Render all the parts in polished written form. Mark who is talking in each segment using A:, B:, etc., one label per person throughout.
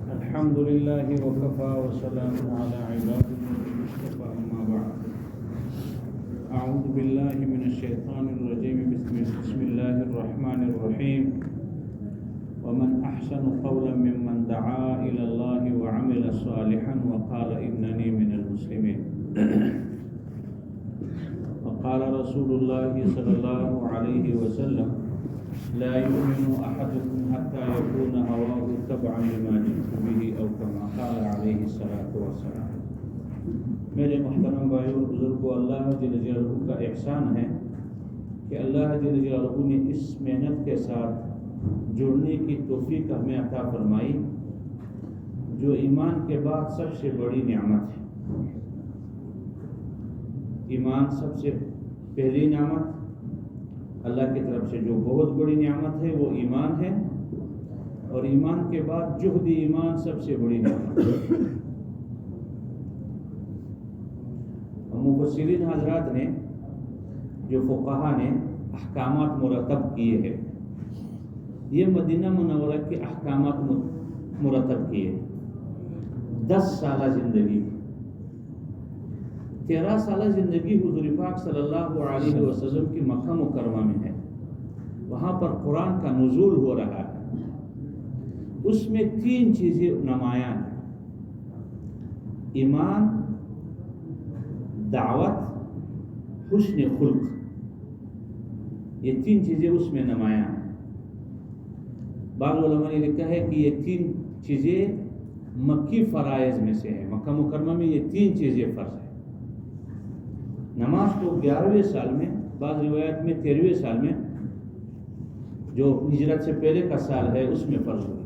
A: الحمد لله وكفى وسلام على عباده المصطفى أما بعد. أعوذ بالله من الشيطان الرجيم. بسم الله الرحمن الرحيم. ومن أحسن قولا ممن دعا إلى الله وعمل صالحا وقال إنني من المسلمين. وقال رسول الله صلى الله عليه وسلم لا يؤمن أحدكم حتى يكون هواه تبعا لما جئت به أو كما قال عليه الصلاة والسلام. میرے محترم بھائیوں بزرگوں، اللہ جل جلالہ کا احسان ہے کہ اللہ جل جلالہ نے اس محنت کے ساتھ جڑنے کی توفیق ہمیں عطا فرمائی، جو ایمان کے بعد سب سے بڑی نعمت ہے۔ ایمان سب سے پہلی نعمت اللہ کی طرف سے جو بہت بڑی نعمت ہے وہ ایمان ہے، اور ایمان کے بعد جہد ایمان سب سے بڑی نعمت ہے۔ مفسرین حضرات نے، جو فقہا نے احکامات مرتب کیے ہیں، یہ مدینہ منورہ کے احکامات مرتب کیے۔ 10 سالہ زندگی، 13 سالہ زندگی حضور پاک صلی اللہ علیہ وسلم کی مکہ مکرمہ میں ہے۔ وہاں پر قرآن کا نزول ہو رہا ہے۔ اس میں 3 چیزیں نمایاں ہیں: ایمان، دعوت، حسن خلق۔ یہ 3 چیزیں اس میں نمایاں ہیں۔ بعض علماء نے لکھا ہے کہ یہ 3 چیزیں مکی فرائض میں سے ہیں۔ مکہ مکرمہ میں یہ 3 چیزیں فرض ہیں۔ نماز تو 11ویں سال میں، بعض روایت میں 13ویں سال میں، جو ہجرت سے پہلے کا سال ہے، اس میں فرض ہوئی۔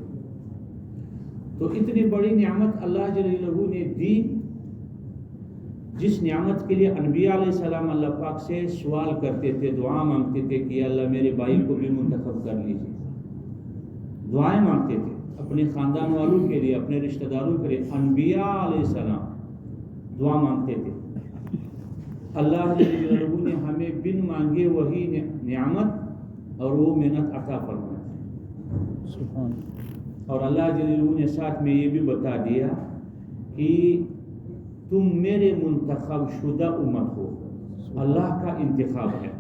A: تو اتنی بڑی نعمت اللہ جل جلالہ نے دی، جس نعمت کے لیے انبیاء علیہ السلام اللہ پاک سے سوال کرتے تھے، دعا مانگتے تھے کہ اللہ میرے بھائی کو بھی منتخب کر لیجیے۔ دعائیں مانگتے تھے اپنے خاندان والوں کے لیے، اپنے رشتہ داروں کے لیے۔ انبیاء علیہ السلام دعا مانگتے تھے۔ اللہ جل جلالہ نے ہمیں بن مانگے وہی نعمت اور وہ محنت عطا فرمائی۔ اور اللہ جل جلالہ نے ساتھ میں یہ بھی بتا دیا کہ تم میرے منتخب شدہ امت ہو۔ اللہ کا انتخاب ہے۔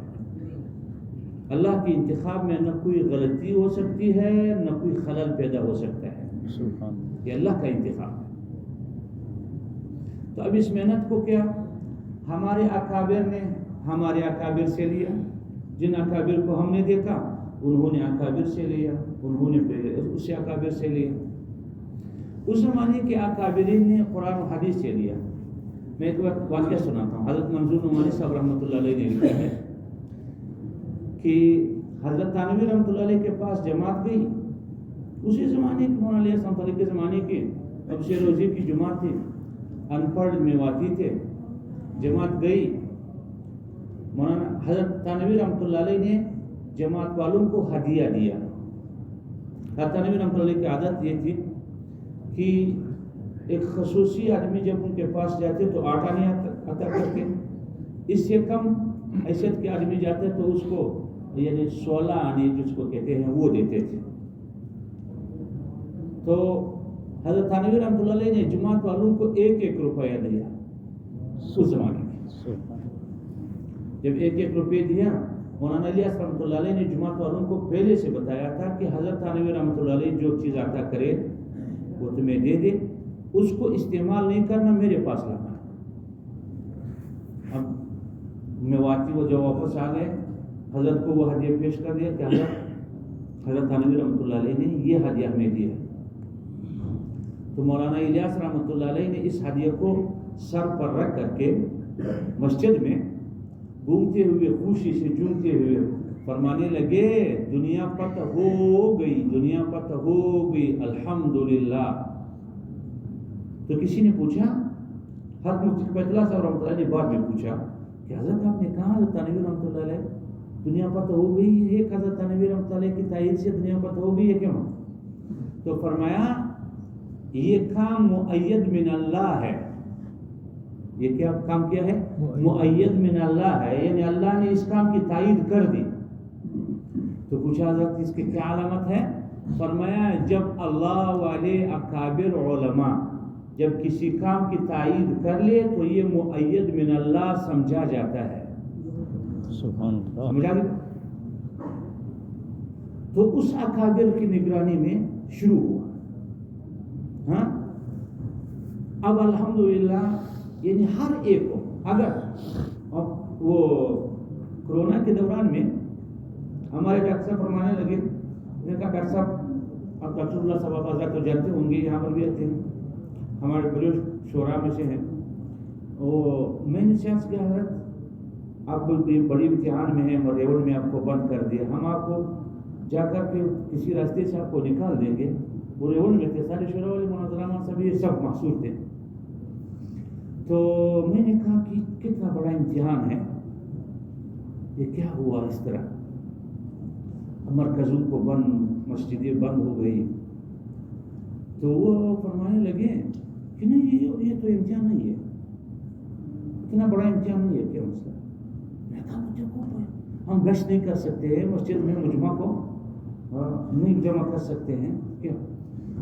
A: اللہ کے انتخاب میں نہ کوئی غلطی ہو سکتی ہے، نہ کوئی خلل پیدا ہو سکتا ہے۔ یہ اللہ کا انتخاب ہے۔ تو اب اس محنت کو کیا ہمارے اکابر نے ہمارے اکابر سے لیا۔ جن اکابر کو ہم نے دیکھا انہوں نے اکابر سے لیا، انہوں نے پہلے اس سے اکابر سے لیا۔ اس زمانے کے اکابرین نے قرآن و حدیث سے لیا۔ میں ایک واقعہ سناتا ہوں۔ حضرت منظور نعمانی صاحب رحمۃ اللہ علیہ نے لکھا ہے کہ حضرت تھانوی رحمۃ اللہ علیہ کے پاس جماعت گئی۔ اسی زمانے کے مولانا علیہ السلام کے زمانے کے ابشر روزی کی جماعت تھی، ان پڑھ میواتی تھے۔ جماعت گئی، مولانا حضرت تھانوی رحمۃ اللہ علیہ نے جماعت والوں کو ہدیہ دیا۔ حضرت تھانوی رحمۃ اللہ علیہ کی عادت یہ تھی کہ ایک خصوصی آدمی جب ان کے پاس جاتے تو آٹا نہیں عطا کرتے، اس سے کم حیثیت کے آدمی جاتے تو اس کو یعنی 16 آنے جس کو کہتے ہیں وہ دیتے تھے۔ تو حضرت تھانوی رحمۃ اللہ علیہ نے جماعت والوں کو 1-1 روپیہ دیا۔ اس زمانے میں جب 1-1 روپے دیا، مولانا الیاس رحمۃ اللہ علیہ نے جماعت والوں کو پہلے سے بتایا تھا کہ حضرت تھانوی رحمۃ اللہ علیہ جو چیز عطا کرے وہ تمہیں دے دے، اس کو استعمال نہیں کرنا، میرے پاس لانا۔ اب میواتی وہ جو واپس آ گئے، حضرت کو وہ ہدیہ پیش کر دیا کہ حضرت تھانوی رحمۃ اللہ علیہ نے یہ ہدیہ ہمیں دیا۔ تو مولانا الیاس رحمۃ اللہ علیہ نے اس ہدیہ کو سر پر رکھ کر کے مسجد میں گھومتے ہوئے خوشی سے جھومتے ہوئے فرمانے لگے، دنیا فتح ہو گئی، دنیا فتح ہو گئی، الحمدللہ۔ تو کسی نے پوچھا، حضرت مفتی بیت اللہ صاحب رحمۃ اللہ نے بعد میں پوچھا کہ حضرت آپ نے کہا حضرت تھانوی رحمۃ اللہ علیہ دنیا فتح ہو گئی ہے، حضرت تھانوی رحمۃ اللہ علیہ کی تائید سے دنیا فتح ہو گئی ہے کیوں؟ تو فرمایا یہ کام مؤید من اللہ ہے۔ یہ کیا کام کیا ہے؟ مؤید من اللہ ہے، یعنی اللہ نے اس کام کی تائید کر دی۔ تو پوچھا حضرت اس کی کیا علامت ہے؟ فرمایا جب اللہ والے اکابر علماء جب کسی کام کی تائید کر لے تو یہ مؤید من اللہ سمجھا جاتا ہے.
B: سبحان اللہ.
A: سمجھا گیا؟ تو اس اکابر کی نگرانی میں شروع ہوا. ہاں اب الحمدللہ یعنی ہر ایک کو اگر اب وہ کرونا کے دوران میں ہمارے ڈاکٹر صاحب فرمانے لگے, میں نے کہا ڈاکٹر صاحب اب ڈاکٹر اللہ صاحب آزاد تو جانتے ہوں گے, یہاں پر بھی رہتے ہیں, ہمارے بڑے شعراء میں سے ہیں. میں نے سیاست کی حضرت آپ بڑی امتحان میں ہیں اور ریوڑ میں آپ کو بند کر دیا, ہم آپ کو جا کر کے کسی راستے سے آپ کو نکال دیں گے. وہ ریوڑ میں تھے, سارے شعراء والے مناظرہ سب یہ سب محصور تھے. تو میں نے کہا کہ کتنا بڑا امتحان ہے, یہ کیا ہوا اس طرح, مرکزوں کو بند, مسجدیں بند ہو گئی. تو وہ فرمانے لگے کہ نہیں یہ تو امتحان نہیں ہے, اتنا بڑا امتحان نہیں ہے, کیا مسئلہ. میں نے کہا مجھے کو ہم گشت نہیں کر سکتے ہیں, مسجد میں مجمع کو نہیں جمع کر سکتے ہیں کیا.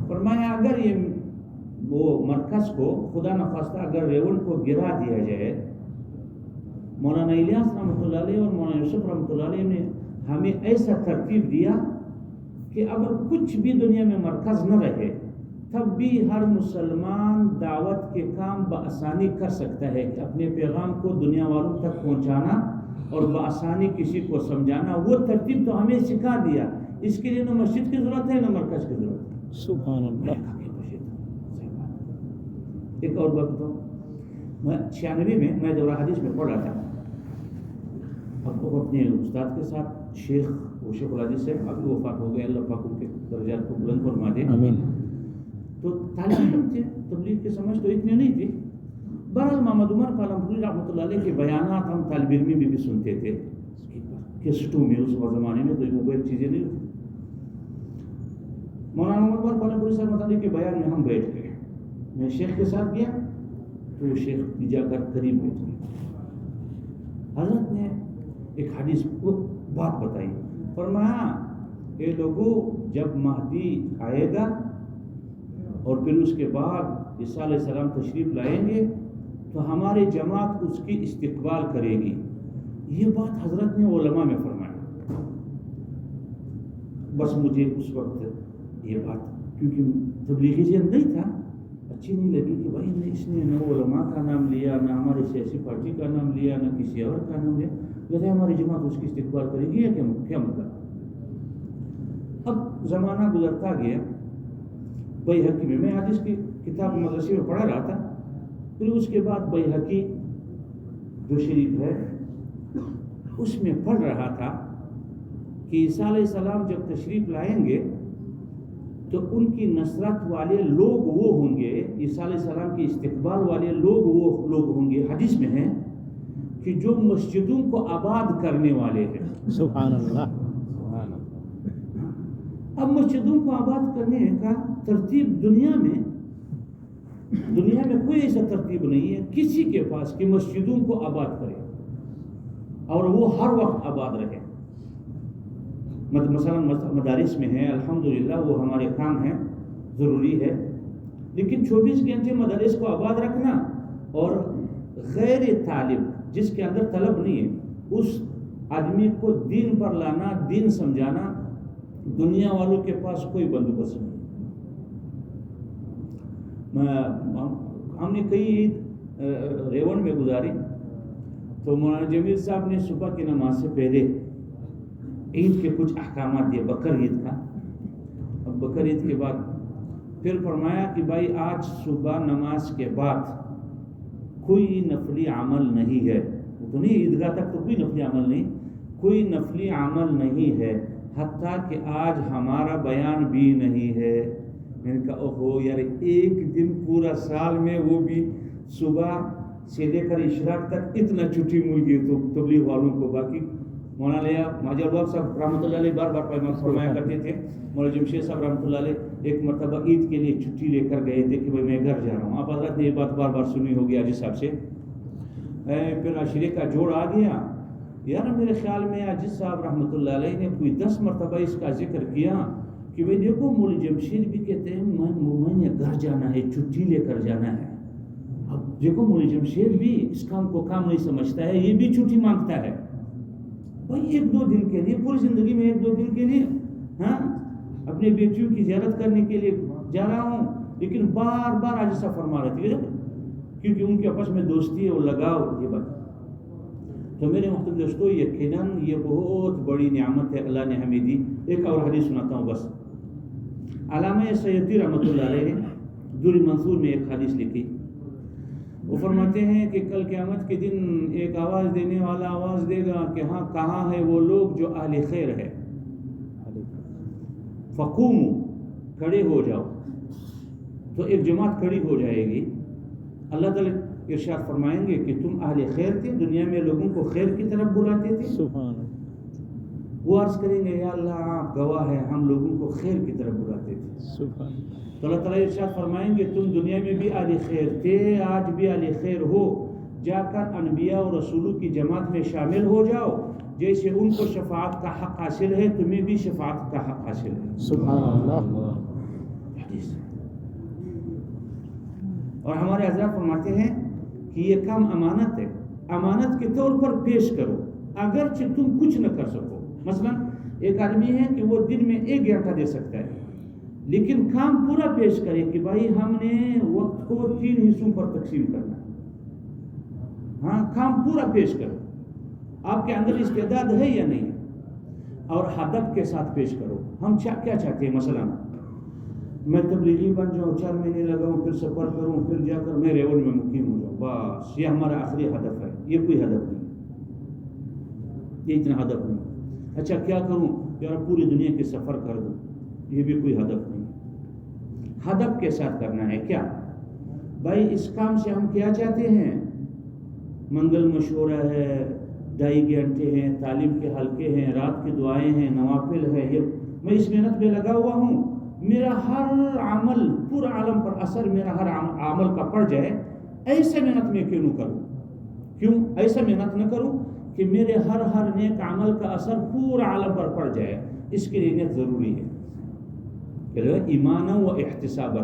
A: فرمایا اگر یہ وہ مرکز کو خدا نخواستہ اگر ریون کو گرا دیا جائے, مولانا الیاس رحمۃ اللہ علیہ اور مولانا یوسف رحمۃ اللہ علیہ نے ہمیں ایسا ترتیب دیا کہ اگر کچھ بھی دنیا میں مرکز نہ رہے تب بھی ہر مسلمان دعوت کے کام بآسانی کر سکتا ہے کہ اپنے پیغام کو دنیا والوں تک پہنچانا اور بآسانی کسی کو سمجھانا. وہ ترتیب تو ہمیں سکھا دیا. اس کے لیے نہ مسجد کی ضرورت ہے نہ مرکز کی ضرورت ہے.
B: سبحان اللہ.
A: ایک اور بات بتاؤں, میں 96 میں میں دورہ حدیث میں پڑھ رہا تھا, اب وہ اپنے استاد کے ساتھ شیخ الحدیث سے ابھی وفات ہو گئے, اللہ پاک ان کے درجات کو بلند فرما دے.
B: آمین.
A: تو طالب علم تھے, تبلیغ کی سمجھ تو اتنی نہیں تھی. بہرحال محمد عمر پالمپوری رحمۃ اللہ علیہ کے بیانات ہم طالب علمی میں بھی سنتے تھے کیسٹوں میں. اس زمانے میں تو موبائل چیزیں نہیں تھیں. مولانا عمر پالمپوری صاحب مطالعے کے بیان میں ہم بیٹھ گئے. میں شیخ کے ساتھ گیا تو شیخ بھی جا کر قریب بیٹھ گئے. حضرت نے ایک حدیث کو بات بتائی. فرمایا اے لوگوں, جب مہدی آئے گا اور پھر اس کے بعد عیسیٰ علیہ السلام تشریف لائیں گے تو ہماری جماعت اس کی استقبال کرے گی. یہ بات حضرت نے علماء میں فرمائی. بس مجھے اس وقت یہ بات کیونکہ تبلیغی ذہن نہیں تھا, اچھی نہیں لگی کہ بھائی اس نے نہ علماء کا نام لیا, نہ ہماری سیاسی پارٹی کا نام لیا, نہ کسی اور کا نام لیا. کہتے ہیں ہماری جماعت اس کی استقبال کرے گی یا کیا مطلب. اب زمانہ گزرتا گیا. بیہقی میں حدیث کی کتاب مدرسے میں پڑھا رہا تھا. پھر اس کے بعد بیہقی جو شریف ہے اس میں پڑھ رہا تھا کہ عیسیٰ علیہ السلام جب تشریف لائیں گے تو ان کی نصرت والے لوگ وہ ہوں گے, عیسیٰ علیہ السلام کے استقبال والے لوگ وہ لوگ ہوں گے. حدیث میں ہے کہ جو مسجدوں کو آباد کرنے والے ہیں.
B: سبحان اللہ.
A: اب مسجدوں کو آباد کرنے کا ترتیب دنیا میں کوئی ایسا ترتیب نہیں ہے کسی کے پاس کہ مسجدوں کو آباد کرے اور وہ ہر وقت آباد رہے. مثلا مدارس میں ہیں, الحمدللہ وہ ہمارے کام ہیں, ضروری ہے, لیکن 24 گھنٹے مدارس کو آباد رکھنا اور غیر طالب جس کے اندر طلب نہیں ہے اس آدمی کو دین پر لانا, دین سمجھانا, دنیا والوں کے پاس کوئی بندوبست نہیں. ہم نے کئی عید ریون میں گزاری تو مولانا جمیل صاحب نے صبح کی نماز سے پہلے عید کے کچھ احکامات دیے, بکر عید کا. اب بکر عید کے بعد پھر فرمایا کہ بھائی آج صبح نماز کے بعد کوئی نفلی عمل نہیں ہے. تو نہیں, عیدگاہ تک تو کوئی نفلی عمل نہیں, کوئی نفلی عمل نہیں ہے, حتیٰ کہ آج ہمارا بیان بھی نہیں ہے. میں نے کہا اوہو یار, ایک دن پورا سال میں وہ بھی صبح سے لے کر اشراق تک اتنا چھٹی مل گئی تو تبلیغ والوں کو. باقی مولانا ماجد الباب صاحب رحمۃ اللہ علیہ بار بار فرمایا کرتے تھے. مولانا جمشید صاحب رحمۃ اللہ علیہ ایک مرتبہ عید کے لیے چھٹی لے کر گئے تھے کہ بھائی میں گھر جا رہا ہوں. آپ حضرت نے یہ بات بار بار سنی ہوگی آج صاحب سے. پھر عشرے کا جوڑ آ گیا. یار میرے خیال میں عاجز صاحب رحمۃ اللہ علیہ نے کوئی 10 مرتبہ اس کا ذکر کیا کہ بھائی دیکھو مولوی جمشید بھی کہتے ہیں میں نے گھر جانا ہے، چھٹی لے کر جانا ہے. اب دیکھو مولوی جمشید بھی اس کام کو کام نہیں سمجھتا ہے، یہ بھی چھٹی مانگتا ہے. بھائی 1-2 دن کے لیے، پوری زندگی میں 1-2 دن کے لیے ہاں اپنے بیٹیوں کی زیارت کرنے کے لیے جا رہا ہوں، لیکن بار بار آج ایسا فرما رہے تھے کیونکہ ان کے آپس میں دوستی ہے اور لگاؤ. یہ بات تو میرے محترم دوستو یقیناً یہ بہت بڑی نعمت ہے اللہ نے ہمیں دی. ایک اور حدیث سناتا ہوں بس. علامہ سیوطی رحمۃ اللہ علیہ نے دور منصور میں ایک حدیث لکھی. وہ فرماتے ہیں کہ کل قیامت کے دن ایک آواز دینے والا آواز دے گا کہ ہاں کہاں ہے وہ لوگ جو اہل خیر ہے؟ فقوموا، کھڑے ہو جاؤ. تو ایک جماعت کھڑی ہو جائے گی. اللہ تعالیٰ ارشاد فرمائیں گے کہ تم اہل خیر تھے، دنیا میں لوگوں کو خیر کی طرف بلاتے تھے.
B: سبحان اللہ.
A: وہ عرض کریں گے یا اللہ آپ گواہ ہیں ہم لوگوں کو خیر کی طرف بلاتے تھے.
B: سبحان اللہ.
A: تو اللہ تعالیٰ ارشاد فرمائیں گے تم دنیا میں بھی اہل خیر تھے، آج بھی اہل خیر ہو، جا کر انبیاء اور رسولوں کی جماعت میں شامل ہو جاؤ. جیسے ان کو شفاعت کا حق حاصل ہے تمہیں بھی شفاعت کا حق حاصل ہے.
B: سبحان اللہ.
A: حدیث. اور ہمارے حضرات فرماتے ہیں کہ یہ کام امانت ہے، امانت کے طور پر پیش کرو اگرچہ تم کچھ نہ کر سکو. مثلا ایک آدمی ہے کہ وہ دن میں 1 گھنٹہ دے سکتا ہے، لیکن کام پورا پیش کرے کہ بھائی ہم نے وقت کو 3 حصوں پر تقسیم کرنا ہے. ہاں کام پورا پیش کرو، آپ کے اندر استعداد ہے یا نہیں، اور ہدف کے ساتھ پیش کرو. ہم کیا چاہتے ہیں؟ مثلا میں تبلیغی بن جاؤں، 4 مہینے لگاؤں، پھر سفر کروں، پھر جا کر میں ریون میں مقیم ہو جاؤں، بس یہ ہمارا آخری ہدف ہے. یہ کوئی ہدف نہیں، یہ اتنا ہدف نہیں. اچھا کیا کروں یار؟ پوری دنیا کے سفر کر دوں، یہ بھی کوئی ہدف نہیں. ہدف کے ساتھ کرنا ہے. کیا بھائی اس کام سے ہم کیا چاہتے ہیں؟ منگل مشورہ ہے، 2.5 گھنٹے ہیں، تعلیم کے حلقے ہیں، رات کی دعائیں ہیں، نوافل ہے. یہ میں اس محنت میں لگا ہوا ہوں، میرا ہر عمل پورا عالم پر اثر میرا ہر عمل کا پڑ جائے. ایسے محنت میں کیوں نہ کروں؟ کیوں ایسا محنت نہ کروں کہ میرے ہر نیک عمل کا اثر پورا عالم پر پڑ جائے؟ اس کے لیے نیت ضروری ہے. ایمانا و احتسابا،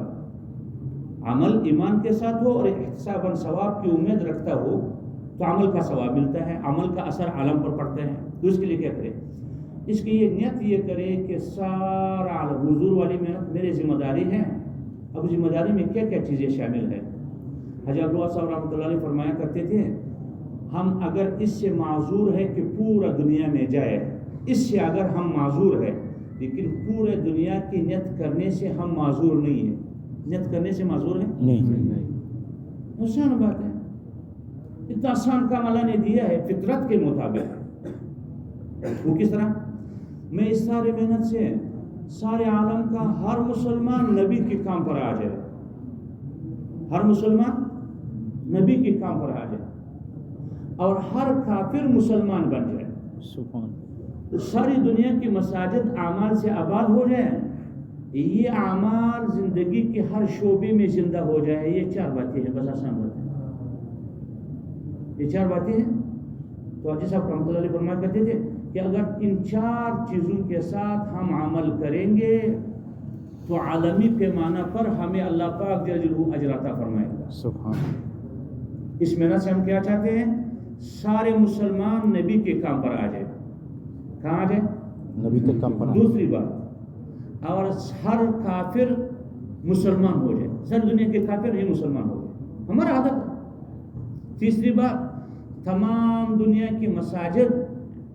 A: عمل ایمان کے ساتھ ہو اور احتسابا ثواب کی امید رکھتا ہو تو عمل کا ثواب ملتا ہے، عمل کا اثر عالم پر پڑتا ہے. تو اس کے لیے کیا کرے؟ اس کی یہ نیت یہ کرے کہ سارا حضور والی محنت میرے ذمہ داری ہے. اب ذمہ داری میں کیا کیا چیزیں شامل ہیں؟ حضرت عبداللہ صاحب رحمۃ اللہ علیہ فرمایا کرتے تھے ہم اگر اس سے معذور ہے کہ پورا دنیا میں جائے، اس سے اگر ہم معذور ہے، لیکن پورے دنیا کی نیت کرنے سے ہم معذور نہیں ہیں. نیت کرنے سے معذور ہیں؟ نہیں. آسان بات ہے، اتنا آسان کام اللہ نے دیا ہے فطرت کے مطابق. وہ کس طرح؟ میں اس سارے محنت سے سارے عالم کا ہر مسلمان نبی کے کام پر آ جائے، ہر مسلمان نبی کے کام پر آ جائے، اور ہر کافر مسلمان بن جائے.
B: سبحان.
A: ساری دنیا کی مساجد اعمال سے آباد ہو جائے، یہ اعمال زندگی کے ہر شعبے میں زندہ ہو جائے. یہ 4 باتیں ہیں، بس آسان باتیں. یہ 4 باتیں ہیں. تو حاجی صاحب رحمۃ اللہ علیہ فرمایا کرتے تھے کہ اگر ان 4 چیزوں کے ساتھ ہم عمل کریں گے تو عالمی پیمانہ پر ہمیں اللہ پاک جل جلالہ اجر عطا فرمائے گا.
B: سبحان.
A: اس محنت سے ہم کیا چاہتے ہیں؟ سارے مسلمان نبی کے کام پر آ جائے. کہاں آ جائے؟
B: نبی کے کام پر.
A: دوسری بات، اور ہر کافر مسلمان ہو جائے، ساری دنیا کے کافر یہ مسلمان ہو جائے، ہمارا ہدف. تیسری بات، تمام دنیا کی مساجد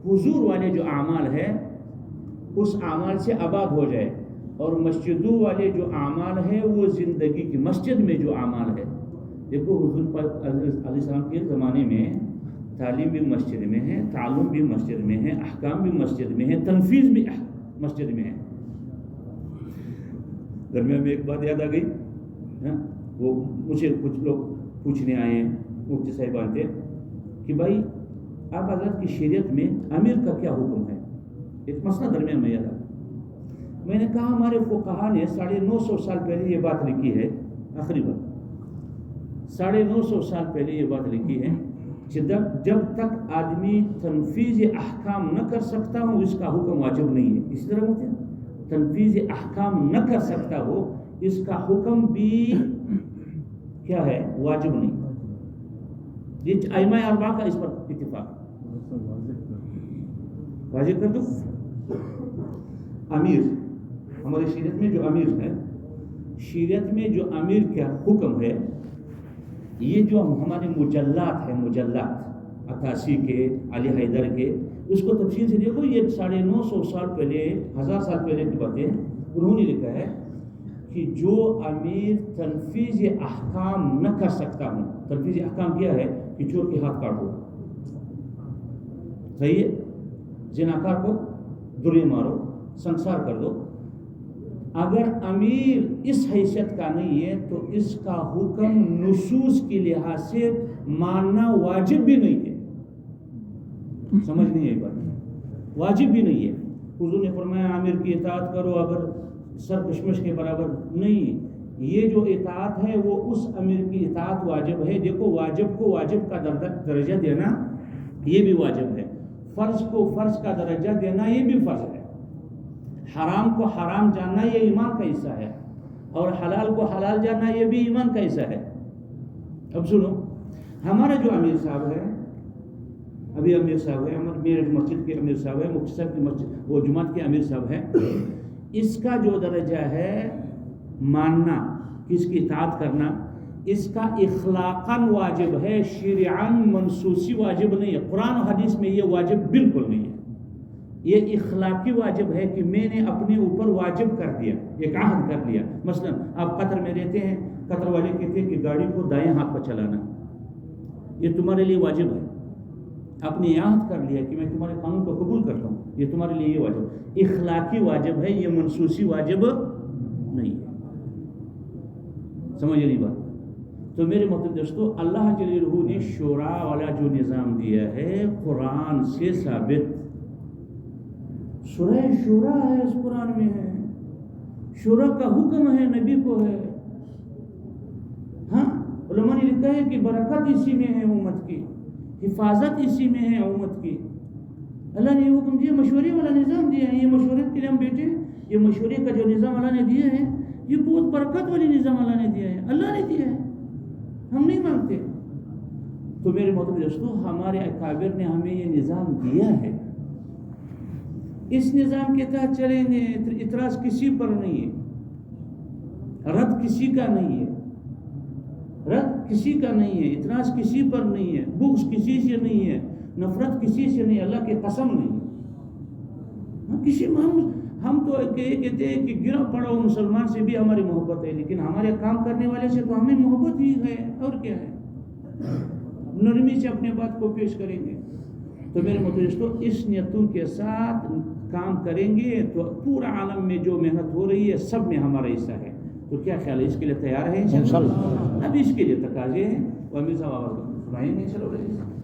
A: حضور والے جو اعمال ہے اس اعمال سے آباد ہو جائے، اور مسجدوں والے جو اعمال ہے وہ زندگی کی مسجد میں جو اعمال ہے. دیکھو حضور پاک علیہ السلام کے زمانے میں تعلیم بھی مسجد میں ہے، تعلم بھی مسجد میں ہے، احکام بھی مسجد میں ہے، تنفیذ بھی مسجد میں ہے. درمیان میں ایک بات یاد آ گئی، وہ مجھے کچھ لوگ پوچھنے آئے ہیں، مفتی صاحبان تھے کہ بھائی آپ حضرت کی شریعت میں امیر کا کیا حکم ہے؟ ایک مسئلہ درمیان میں یاد آ. میں نے کہا ہمارے فقہا نے 950 سال پہلے یہ بات لکھی ہے، آخری بات 950 سال پہلے یہ بات لکھی ہے کہ جب تک آدمی تنفیذ احکام نہ کر سکتا ہوں اس کا حکم واجب نہیں ہے. اسی طرح ہوتے ہیں تنفیذ احکام نہ کر سکتا ہو، اس کا حکم بھی کیا ہے؟ واجب نہیں۔ یہ ائمہ اربعہ کا اس پر اتفاق۔ واجب کر دو۔ امیر، ہماری شریعت میں جو امیر ہے، شریعت میں جو امیر کا حکم ہے، یہ جو ہمارے مجلات ہیں، مجلات 88 کے، علی حیدر کے، اس کو تفصیل سے دیکھو۔ یہ 950 سال پہلے، 1000 سال پہلے کی باتیں انہوں نے لکھا ہے کہ جو امیر تنفیذ احکام نہ کر سکتا ہوں، تنفیذ احکام کیا ہے کہ چور کے ہاتھ کاٹو، صحیح ہے، زناکار کو دھرے مارو، سنسار کر دو، اگر امیر اس حیثیت کا نہیں ہے تو اس کا حکم نصوص کے لحاظ سے ماننا واجب بھی نہیں ہے۔ سمجھ نہیں ہے بات، واجب بھی نہیں ہے۔ حضور نے فرمایا امیر کی اطاعت کرو اگر سر کشمش کے برابر نہیں، یہ جو اطاعت ہے وہ اس امیر کی اطاعت واجب ہے۔ دیکھو، واجب کو واجب کا درجہ دینا یہ بھی واجب ہے، فرض کو فرض کا درجہ دینا یہ بھی فرض ہے، حرام کو حرام جاننا یہ ایمان کا حصہ ہے، اور حلال کو حلال جاننا یہ بھی ایمان کا حصہ ہے۔ اب سنو، ہمارا جو امیر صاحب ہے، ابھی امیر صاحب ہے، میرے مسجد کے امیر صاحب ہے، مفتی صاحب کی مسجد وہ جماعت کے امیر صاحب ہے، اس کا جو درجہ ہے ماننا، کس کی اطاعت کرنا، اس کا اخلاقاً واجب ہے، شرعاً منصوصی واجب نہیں ہے۔ قرآن و حدیث میں یہ واجب بالکل نہیں ہے، یہ اخلاقی واجب ہے کہ میں نے اپنے اوپر واجب کر دیا، ایک عہد کر لیا۔ مثلا آپ قطر میں رہتے ہیں، قطر والے کہتے ہیں کہ گاڑی کو دائیں ہاتھ پر چلانا، یہ تمہارے لیے واجب ہے، آپ نے عہد کر لیا کہ میں تمہارے قانون کو قبول کرتا ہوں، یہ تمہارے لیے یہ واجب، اخلاقی واجب ہے، یہ منصوصی واجب نہیں ہے۔ سمجھ نہیں بات؟ تو میرے محترم دوستو، اللہ جل جلالہ نے شورا والا جو نظام دیا ہے قرآن سے ثابت، سورہ شورا ہے، اس قرآن میں ہے، شورا کا حکم ہے، نبی کو ہے۔ ہاں، علماء نے لکھا ہے کہ برکت اسی میں ہے، امت کی حفاظت اسی میں ہے، امت کی۔ اللہ نے یہ حکم دیا، مشورے والا نظام دیا ہے، یہ مشورے کے لیے ہم بیٹھے، یہ مشورے کا جو نظام اللہ نے دیا ہے یہ بہت برکت والی نظام اللہ نے دیا ہے، اللہ نے دیا ہے، ہم نہیں مانتے۔ تو میرے محترم دوستو، ہمارے اکابر نے ہمیں یہ نظام دیا ہے، اس نظام کے تحت چلیں گے، اعتراض کسی پر نہیں ہے، رد کسی کا نہیں ہے، رد کسی کا نہیں ہے، اعتراض کسی پر نہیں ہے، بغض کسی سے نہیں ہے، نفرت کسی سے نہیں، اللہ کی قسم نہیں۔ کسی ہم تو کہتے ہیں کہ گرا پڑا ہو مسلمان سے بھی ہماری محبت ہے، لیکن ہمارے کام کرنے والے سے تو ہمیں محبت ہی ہے، اور کیا ہے، نرمی سے اپنے بات کو پیش کریں گے۔ تو میرے دوستو، اس نیتوں کے ساتھ کام کریں گے تو پورا عالم میں جو محنت ہو رہی ہے سب میں ہمارا حصہ ہے۔ تو کیا خیال ہے، اس کے لیے تیار ہے انشاءاللہ؟ اب اس کے لیے تقاضے ہیں، وہ امیر صاحب آواز سنائیں گے انشاءاللہ۔